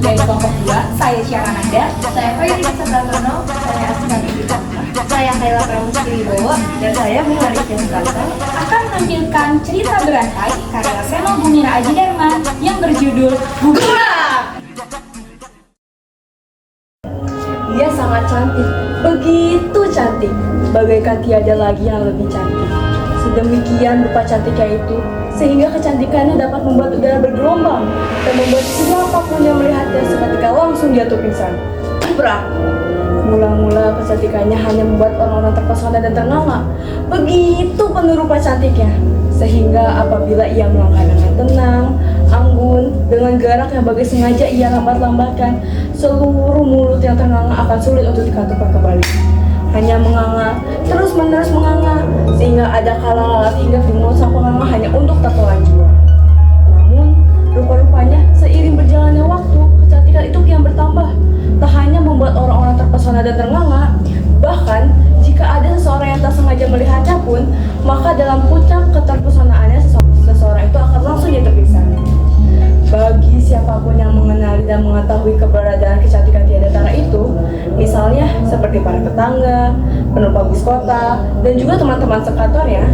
dari kelompok 2, saya Syara Nanda. Saya Fayri Sabratono. Saya Aska Bidika. Saya Kayla Pramusti Wibowo. Dan saya Milari Jengkata akan menampilkan cerita berantai karya Seno Bumira Aji Dharma yang berjudul Gugurang. Dia sangat cantik, begitu cantik, bagaikan tiada lagi yang lebih cantik. Sedemikian rupa cantiknya itu, sehingga kecantikannya dapat membuat udara bergelombang dan membuat siapapun yang melihatnya seketika langsung jatuh pingsan. Brak! Mula-mula kecantikannya hanya membuat orang-orang terpesona dan ternganga. Begitu penuh rupa cantiknya, sehingga apabila ia melangkah dengan tenang, anggun, dengan gerak yang bagai sengaja ia lambat-lambatkan, seluruh mulut yang ternganga akan sulit untuk dikantongkan kembali. Hanya menganga, terus-menerus menganga, sehingga ada kala hinggap di mulut sang penganga hanya untuk tertelan jiwa. Namun, rupa-rupanya seiring berjalannya waktu, kecantikan itu kian bertambah. Tak hanya membuat orang-orang terpesona dan ternganga, bahkan jika ada seseorang yang tak sengaja melihatnya pun, maka dalam puncak keterpesonaannya seseorang itu akan langsung jatuh pingsan. Bagi siapapun yang mengenali dan mengetahui keberadaan kecantikan tiada tara itu, misalnya seperti para tetangga, penumpang bis kota, dan juga teman-teman sekantornya,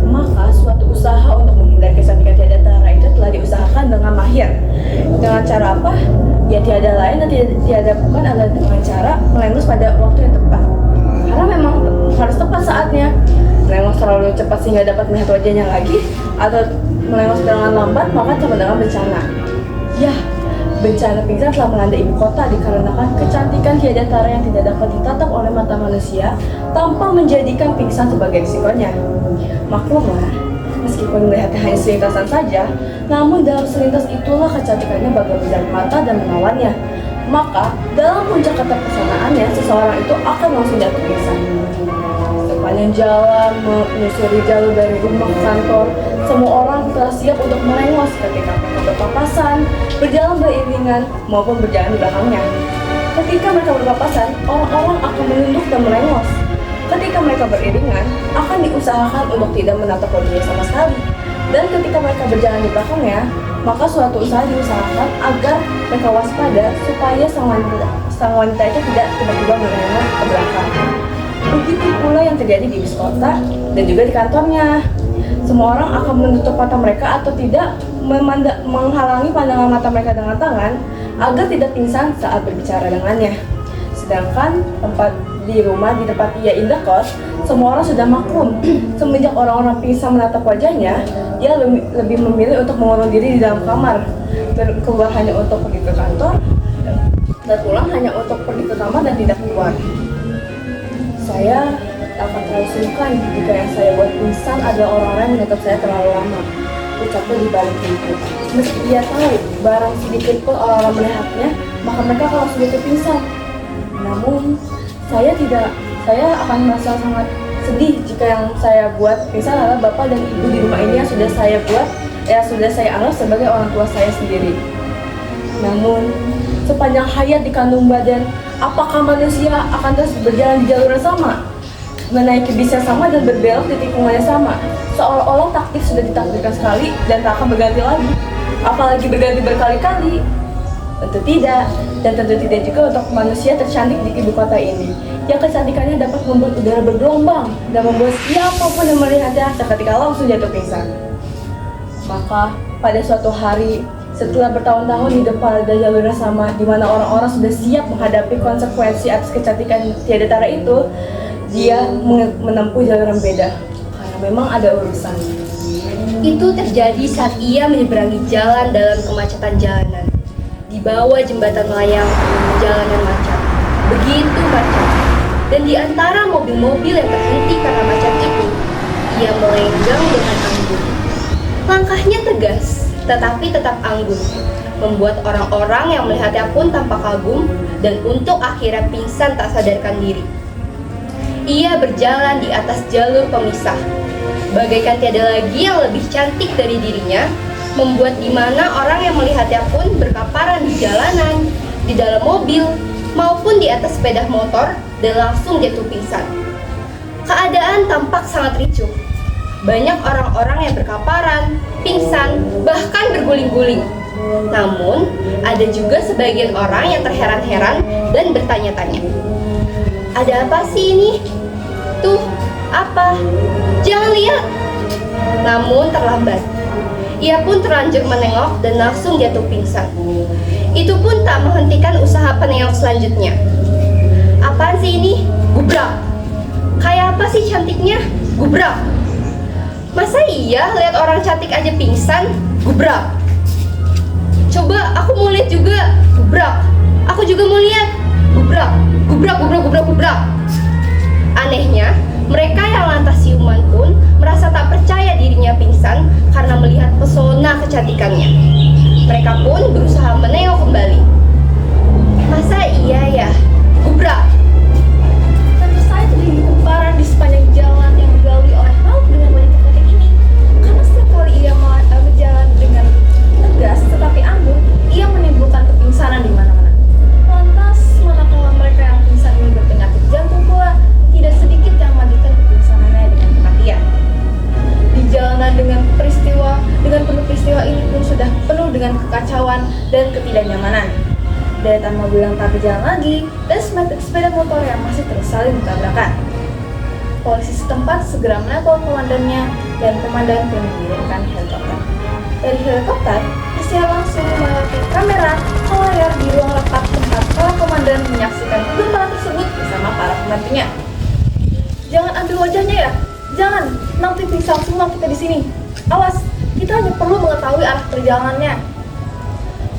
maka suatu usaha untuk menghindari kecantikan tiada tara itu telah diusahakan dengan mahir. Dengan cara apa? Ya tiada lain dan tiada bukan adalah dengan cara melengos pada waktu yang tepat. Karena memang harus tepat saatnya. Melengos terlalu cepat sehingga dapat melihat wajahnya lagi, atau melengos dengan lambat maka sama dengan bencana. Ya, bencana pingsan telah melanda ibu kota dikarenakan kecantikan tiada tara yang tidak dapat ditatap oleh mata manusia tanpa menjadikan pingsan sebagai risikonya. Maklumlah, meskipun melihatnya hanya selintasan saja, namun dalam selintas itulah kecantikannya bagai menjaga mata dan menawannya. Maka, dalam puncak keterpesonaannya, seseorang itu akan langsung jatuh pingsan. Sepanjang jalan, menyusuri jalur dari rumah ke kantor, semua orang telah siap untuk melengos ketika mereka berpapasan, berjalan beriringan, maupun berjalan di belakangnya. Ketika mereka berpapasan, orang-orang akan menunduk dan melengos. Ketika mereka beriringan, akan diusahakan untuk tidak menatap wajahnya sama sekali. Dan ketika mereka berjalan di belakangnya, maka suatu usaha diusahakan agar mereka waspada supaya sang wanita itu tidak tiba-tiba melengos ke belakang. Begitu pula yang terjadi di bis kota dan juga di kantornya. Semua orang akan menutup mata mereka atau tidak menghalangi pandangan mata mereka dengan tangan agar tidak pingsan saat berbicara dengannya. Sedangkan tempat di rumah di tempat ia indekos, semua orang sudah maklum. Semenjak orang-orang pingsan menatap wajahnya, dia lebih memilih untuk mengurung diri di dalam kamar, keluar hanya untuk pergi ke kantor, dan pulang hanya untuk pergi ke kamar dan tidak keluar. Saya akan terlalu sungkan jika yang saya buat pingsan adalah orang-orang yang menatap saya terlalu lama, ucapnya di balik pintu. Meski ia tahu barang sedikit pun orang-orang melihatnya, maka mereka akan langsung jatuh pingsan. Namun saya akan merasa sangat sedih jika yang saya buat pingsan adalah bapak dan ibu di rumah ini yang sudah saya buat, sudah saya anggap sebagai orang tua saya sendiri. Namun sepanjang hayat di kandung badan, apakah manusia akan terus berjalan di jalur yang sama, menaiki bis yang sama dan berbelok di tikungan yang sama, seolah-olah takdir sudah ditakdirkan sekali dan tak akan berganti lagi, apalagi berganti berkali-kali? Tentu tidak, dan tentu tidak juga untuk manusia tercantik di ibu kota ini, yang kecantikannya dapat membuat udara bergelombang dan membuat siapapun yang melihatnya seketika langsung jatuh pingsan. Maka pada suatu hari, setelah bertahun-tahun di depan jalur yang sama, di mana orang-orang sudah siap menghadapi konsekuensi atas kecantikan tiada tara itu, dia menempuh jalur yang beda karena memang ada urusan. Itu terjadi saat ia menyeberangi jalan dalam kemacetan jalanan. Di bawah jembatan layang, jalanan macet, begitu macet. Dan di antara mobil-mobil yang terhenti karena macet itu, ia melenggang dengan anggun. Langkahnya tegas, tetapi tetap anggun, membuat orang-orang yang melihatnya pun tampak kagum dan untuk akhirnya pingsan tak sadarkan diri. Ia berjalan di atas jalur pemisah, bagaikan tiada lagi yang lebih cantik dari dirinya, membuat di mana orang yang melihatnya pun berkaparan di jalanan, di dalam mobil, maupun di atas sepeda motor dan langsung jatuh pingsan. Keadaan tampak sangat ricuh. Banyak orang-orang yang berkaparan, pingsan, bahkan berguling-guling. Namun, ada juga sebagian orang yang terheran-heran dan bertanya-tanya. Ada apa sih ini? Tuh, apa? Jangan lihat! Namun terlambat. Ia pun terlanjur menengok dan langsung jatuh pingsan. Itu pun tak menghentikan usaha penengok selanjutnya. Apaan sih ini? Gubrak! Kayak apa sih cantiknya? Gubrak! Masa iya lihat orang cantik aja pingsan? Gubrak! Coba aku mau lihat juga. Gubrak! Aku juga mau lihat. Gubrak! Gubrak, gubrak, gubrak, gubrak. Anehnya, mereka yang lantas siuman pun merasa tak percaya dirinya pingsan karena melihat pesona kecantikannya. Mereka pun berusaha menengok kembali. Masa iya ya? Gubrak! Tentu saja terjadi kumparan di sepanjang jalan yang dilalui oleh Ralph dengan wanita cantik ini. Karena setiap kali ia berjalan dengan tegas tetapi anggun, ia menimbulkan kepingsanan di mana-mana. Lantas, manakala mereka yang pingsan ini berpenyakit jantung pula, tidak sedikit yang melanjutkan kepingsanannya dengan kematian. Di jalanan dengan penuh peristiwa ini pun sudah penuh dengan kekacauan dan ketidaknyamanan. Deretan mobil yang tak berjalan lagi, dan sepeda motor yang masih terus saling bertabrakan. Polisi setempat segera menelpon komandannya, dan komandan pun mengirimkan helikopter. Dari helikopter, Priscilla langsung melewati kamera ke layar di ruang rapat tempat para komandan menyaksikan kegumparan tersebut bersama para pembantunya. Jangan ambil wajahnya ya, jangan, nanti pingsan semua kita di sini. Awas, kita hanya perlu mengetahui arah perjalanannya.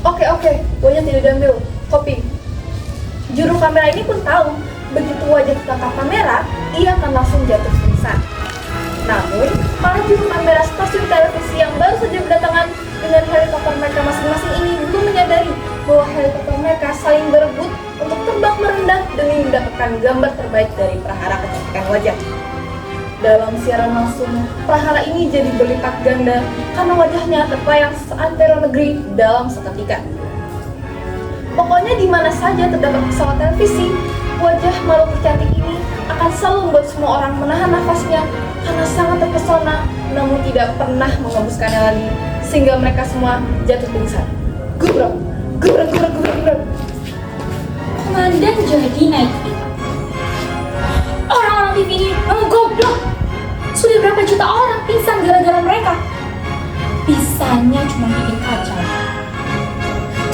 Oke, wajah tidak diambil. Kopi. Juru kamera ini pun tahu, begitu wajah tertangkap kamera, ia akan langsung jatuh pingsan. Namun, para juru kamera stasiun televisi yang baru saja berdatangan dengan helikopter mereka masing-masing ini belum menyadari bahwa helikopter mereka saling berebut untuk terbang merendah demi mendapatkan gambar terbaik dari prahara kecantikan wajah. Dalam siaran langsung, prahara ini jadi berlipat ganda karena wajahnya tertayang seantero negeri dalam seketika. Pokoknya di mana saja terdapat pesawat televisi, wajah makhluk cantik ini akan selalu membuat semua orang menahan nafasnya karena sangat terpesona, namun tidak pernah mengembuskannya lagi, sehingga mereka semua jatuh pingsan. Gubrak, gubrak, gubrak, gubrak, gubrak. Komandan jadi naik. Orang-orang TV ini goblok. Sudah berapa juta orang pingsan gara-gara mereka. Bisanya cuma bikin kacau.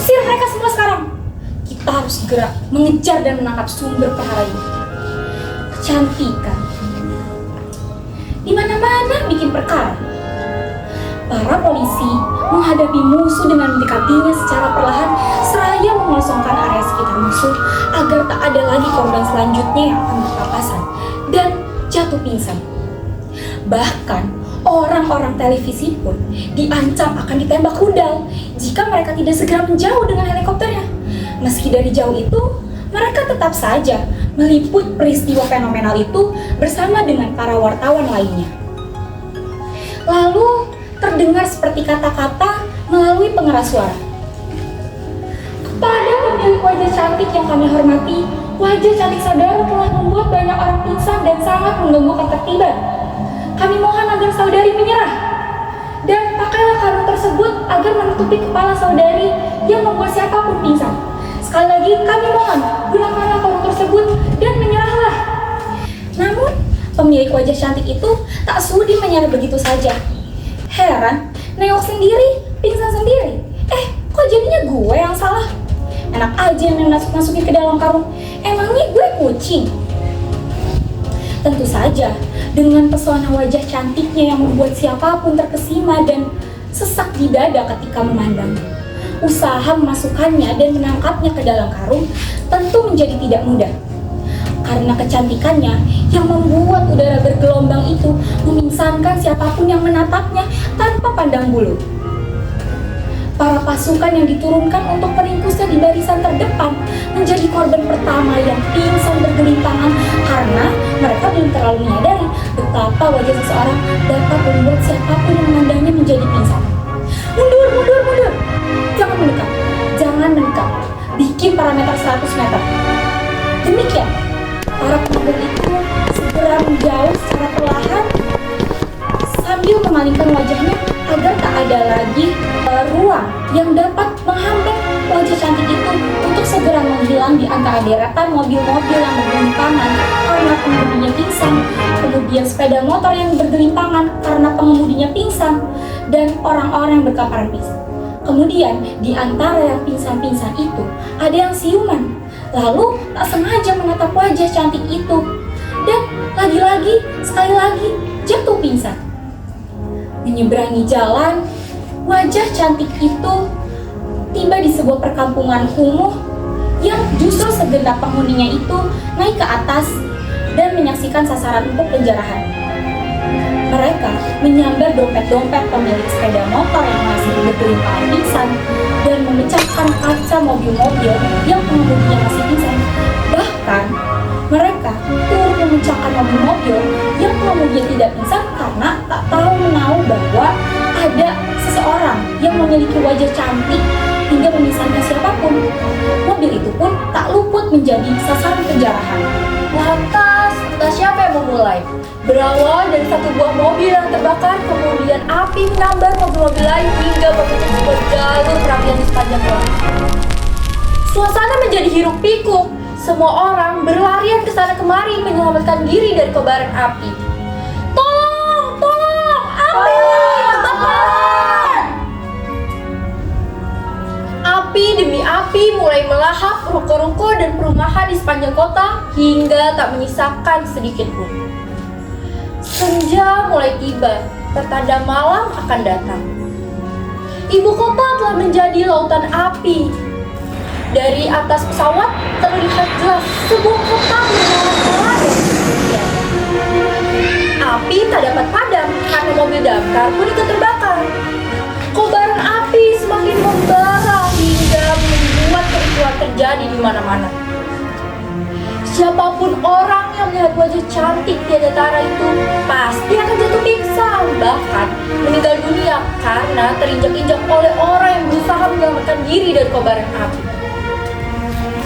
Usir mereka semua sekarang. Kita harus segera mengejar dan menangkap sumber perhara ini. Kecantikan di mana-mana bikin perkara. Para polisi menghadapi musuh dengan mendekatinya secara perlahan seraya mengosongkan area sekitar musuh agar tak ada lagi korban selanjutnya yang akan berpapasan dan jatuh pingsan. Bahkan orang-orang televisi pun diancam akan ditembak rudal jika mereka tidak segera menjauh dengan helikopternya. Meski dari jauh itu, mereka tetap saja meliput peristiwa fenomenal itu bersama dengan para wartawan lainnya. Lalu terdengar seperti kata-kata melalui pengeras suara. Kepada pemilik wajah cantik yang kami hormati, wajah cantik saudara telah membuat banyak orang pingsan dan sangat mengganggu ketertiban. Kami mohon agar saudari menyerah dan pakailah kalung tersebut agar menutupi kepala saudari yang membuat siapapun pingsan. Sekali lagi kami mohon, gunakanlah kalung tersebut dan menyerahlah. Namun, pemilik wajah cantik itu tak sudi menyerah begitu saja. Heran, nengok sendiri, pingsan sendiri. Kok jadinya gue yang salah? Enak aja yang masukin ke dalam karung. Emangnya gue kucing? Tentu saja, dengan pesona wajah cantiknya yang membuat siapapun terkesima dan sesak di dada ketika memandang. Usaha memasukkannya dan menangkapnya ke dalam karung tentu menjadi tidak mudah. Karena kecantikannya yang membuat udara bergelombang itu memingsankan siapapun yang menatapnya tanpa pandang bulu. Para pasukan yang diturunkan untuk meringkusnya di barisan terdepan menjadi korban pertama yang pingsan bergelimpangan karena mereka belum terlalu menyadari betapa wajah seseorang dapat membuat siapapun yang memandangnya menjadi pingsan. Mundur, mundur, mundur! Jangan mendekat, jangan mendekat. Bikin parameter 100 meter. Demikian, para pemuda itu segera menjauh secara perlahan sambil memalingkan wajahnya agar tak ada lagi ruang yang dapat antara deretan mobil-mobil yang bergelimpangan karena pengemudinya pingsan, kemudian sepeda motor yang bergelimpangan karena pengemudinya pingsan, dan orang-orang yang berkaparan pingsan. Kemudian di antara yang pingsan-pingsan itu ada yang siuman, lalu tak sengaja menatap wajah cantik itu, dan lagi-lagi, sekali lagi jatuh pingsan. Menyeberangi jalan, wajah cantik itu tiba di sebuah perkampungan kumuh yang justru segenap penghuninya itu naik ke atas dan menyaksikan sasaran empuk penjarahan. Mereka menyambar dompet-dompet pemilik sepeda motor yang masih bergelimpangan pingsan dan memecahkan kaca mobil-mobil yang pengemudinya masih pingsan. Bahkan mereka turut memecahkan mobil-mobil yang pengemudinya tidak pingsan karena tak tahu menahu bahwa ada seseorang yang memiliki wajah cantik hingga memisahkan siapapun. Mobil itu pun tak luput menjadi sasaran penjarahan. Lantas, entah siapa yang memulai. Berawal dari satu buah mobil yang terbakar, kemudian api menambar mobil-mobil lain hingga membentuk sebuah jalur perapian di sepanjang kota. Suasana menjadi hiruk pikuk. Semua orang berlarian ke sana kemari menyelamatkan diri dari kobaran api. Tolong! Tolong! Api! Terbakar! Api demi api mulai melahap ruko-ruko dan perumahan di sepanjang kota hingga tak menyisakan sedikit pun. Senja mulai tiba, pertanda malam akan datang. Ibu kota telah menjadi lautan api. Dari atas pesawat terlihat jelas sebuah kota berwarna-warni dan kemudian. Api tak dapat padam karena mobil damkar pun ikut terbakar. Kobaran api semakin membara hingga membuat kericuhan terjadi di mana-mana. Siapapun orang yang melihat wajah cantik tiada tara itu pasti akan jatuh pingsan, bahkan meninggal dunia karena terinjak-injak oleh orang yang berusaha menyelamatkan diri dari kobaran api.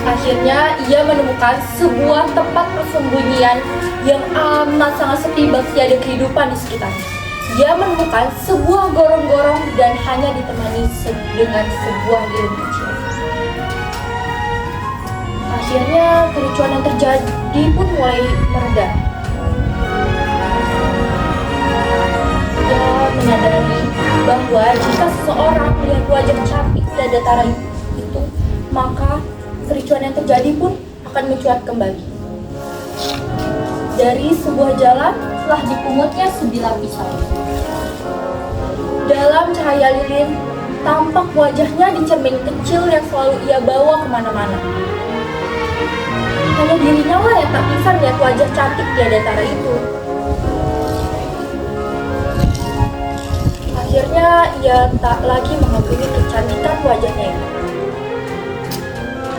Akhirnya ia menemukan sebuah tempat persembunyian yang amat sangat sepi bagi tiada kehidupan di sekitarnya. Dia menemukan sebuah gorong-gorong dan hanya ditemani dengan sebuah lilin kecil. Akhirnya kericuhan yang terjadi pun mulai mereda. Dia menyadari bahwa jika seseorang melihat wajah cantik dan datara itu, maka kericuhan yang terjadi pun akan mencuat kembali. Dari sebuah jalan telah dipungutnya sebilah pisau. Dalam cahaya lilin, tampak wajahnya di cermin kecil yang selalu ia bawa kemana-mana. Hanya dirinya lah yang tak bisa melihat wajah cantik tiada tara itu. Akhirnya ia tak lagi mengagumi kecantikan wajahnya itu.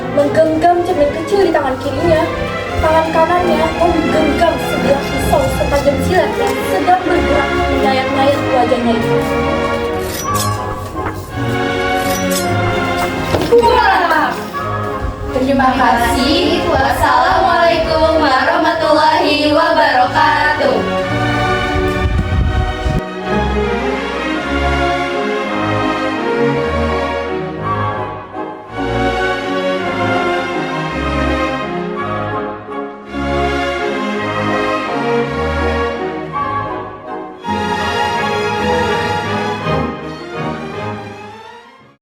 Menggenggam cermin kecil di tangan kirinya, tangan kanannya menggenggam sebilah pisau setajam silet yang sedang bergerak menyayat-nyayat wajahnya itu. Wah! Terima kasih